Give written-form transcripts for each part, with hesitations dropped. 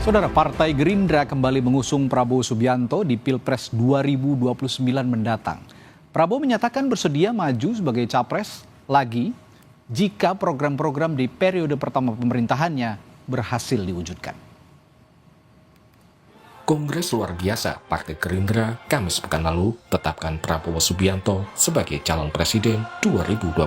Saudara, Partai Gerindra kembali mengusung Prabowo Subianto di Pilpres 2029 mendatang. Prabowo menyatakan bersedia maju sebagai capres lagi jika program-program di periode pertama pemerintahannya berhasil diwujudkan. Kongres luar biasa Partai Gerindra Kamis pekan lalu tetapkan Prabowo Subianto sebagai calon presiden 2029.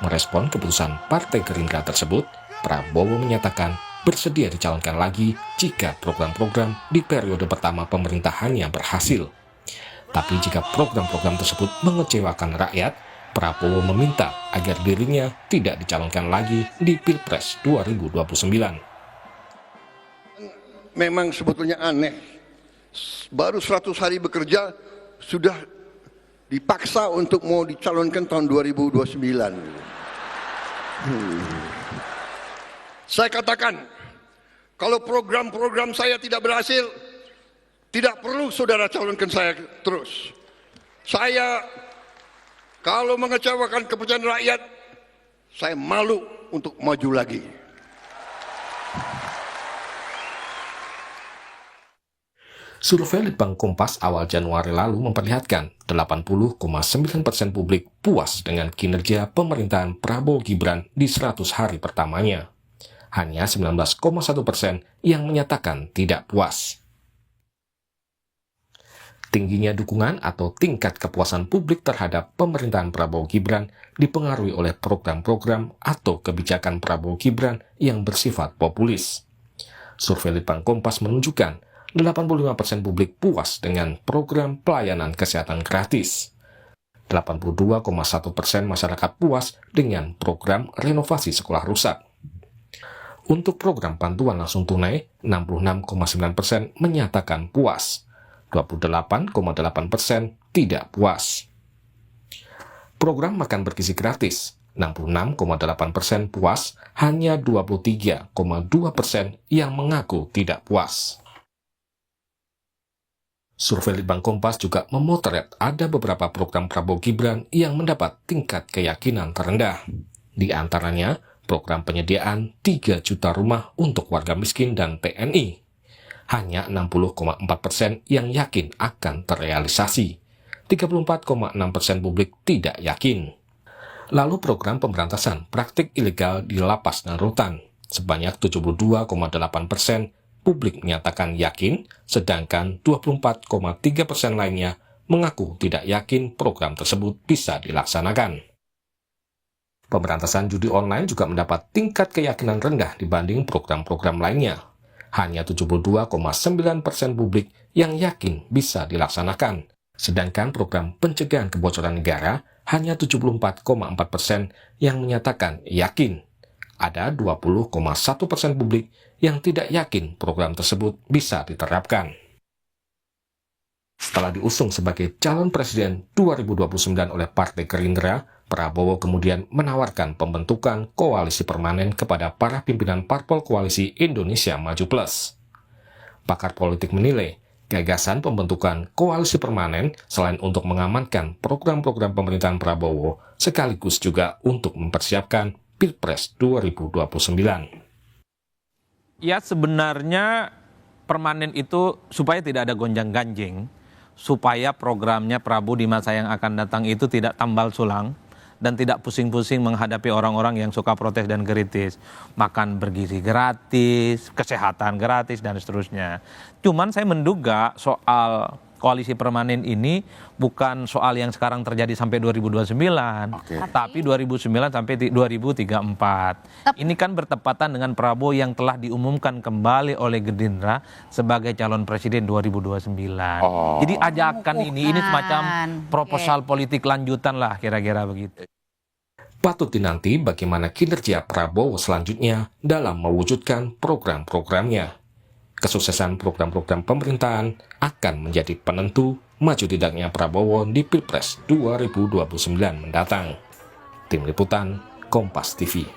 Merespon keputusan Partai Gerindra tersebut, Prabowo menyatakan bersedia dicalonkan lagi jika program-program di periode pertama pemerintahannya berhasil. Tapi jika program-program tersebut mengecewakan rakyat, Prabowo meminta agar dirinya tidak dicalonkan lagi di Pilpres 2029. Memang sebetulnya aneh, baru 100 hari bekerja sudah dipaksa untuk mau dicalonkan tahun 2029. Saya katakan, kalau program-program saya tidak berhasil, tidak perlu saudara calonkan saya terus. Saya, kalau mengecewakan kepercayaan rakyat, saya malu untuk maju lagi. Survei Litbang Kompas awal Januari lalu memperlihatkan 80,9% publik puas dengan kinerja pemerintahan Prabowo Gibran di 100 hari pertamanya. Hanya 19,1% yang menyatakan tidak puas. Tingginya dukungan atau tingkat kepuasan publik terhadap pemerintahan Prabowo Gibran dipengaruhi oleh program-program atau kebijakan Prabowo Gibran yang bersifat populis. Survei Litbang Kompas menunjukkan 85% publik puas dengan program pelayanan kesehatan gratis. 82,1% masyarakat puas dengan program renovasi sekolah rusak. Untuk program bantuan langsung tunai, 66,9% menyatakan puas. 28,8% tidak puas. Program makan bergizi gratis, 66,8% puas, hanya 23,2% yang mengaku tidak puas. Survei Litbang Kompas juga memotret ada beberapa program Prabowo Gibran yang mendapat tingkat keyakinan terendah. Di antaranya, program penyediaan 3 juta rumah untuk warga miskin dan TNI. Hanya 60,4% yang yakin akan terrealisasi. 34,6% publik tidak yakin. Lalu program pemberantasan praktik ilegal di lapas dan rutan. Sebanyak 72,8% publik menyatakan yakin, sedangkan 24,3% lainnya mengaku tidak yakin program tersebut bisa dilaksanakan. Pemberantasan judi online juga mendapat tingkat keyakinan rendah dibanding program-program lainnya. Hanya 72,9% publik yang yakin bisa dilaksanakan, sedangkan program pencegahan kebocoran negara hanya 74,4% yang menyatakan yakin. Ada 20,1% publik yang tidak yakin program tersebut bisa diterapkan. Setelah diusung sebagai calon presiden 2029 oleh Partai Gerindra, Prabowo kemudian menawarkan pembentukan koalisi permanen kepada para pimpinan parpol koalisi Indonesia Maju Plus. Pakar politik menilai, gagasan pembentukan koalisi permanen selain untuk mengamankan program-program pemerintahan Prabowo, sekaligus juga untuk mempersiapkan Pilpres 2029. Ya, sebenarnya permanen itu supaya tidak ada gonjang-ganjing, supaya programnya Prabowo di masa yang akan datang itu tidak tambal sulang dan tidak pusing-pusing menghadapi orang-orang yang suka protes dan kritis. Makan bergizi gratis, kesehatan gratis, dan seterusnya. Cuman saya menduga soal koalisi permanen ini bukan soal yang sekarang terjadi sampai 2029, tapi 2009 sampai 2034. Ini kan bertepatan dengan Prabowo yang telah diumumkan kembali oleh Gerindra sebagai calon presiden 2029. Jadi ajakan ini semacam proposal politik lanjutan lah, kira-kira begitu. Patut dinanti bagaimana kinerja Prabowo selanjutnya dalam mewujudkan program-programnya. Kesuksesan program-program pemerintahan akan menjadi penentu maju tidaknya Prabowo di Pilpres 2029 mendatang. Tim Liputan, Kompas TV.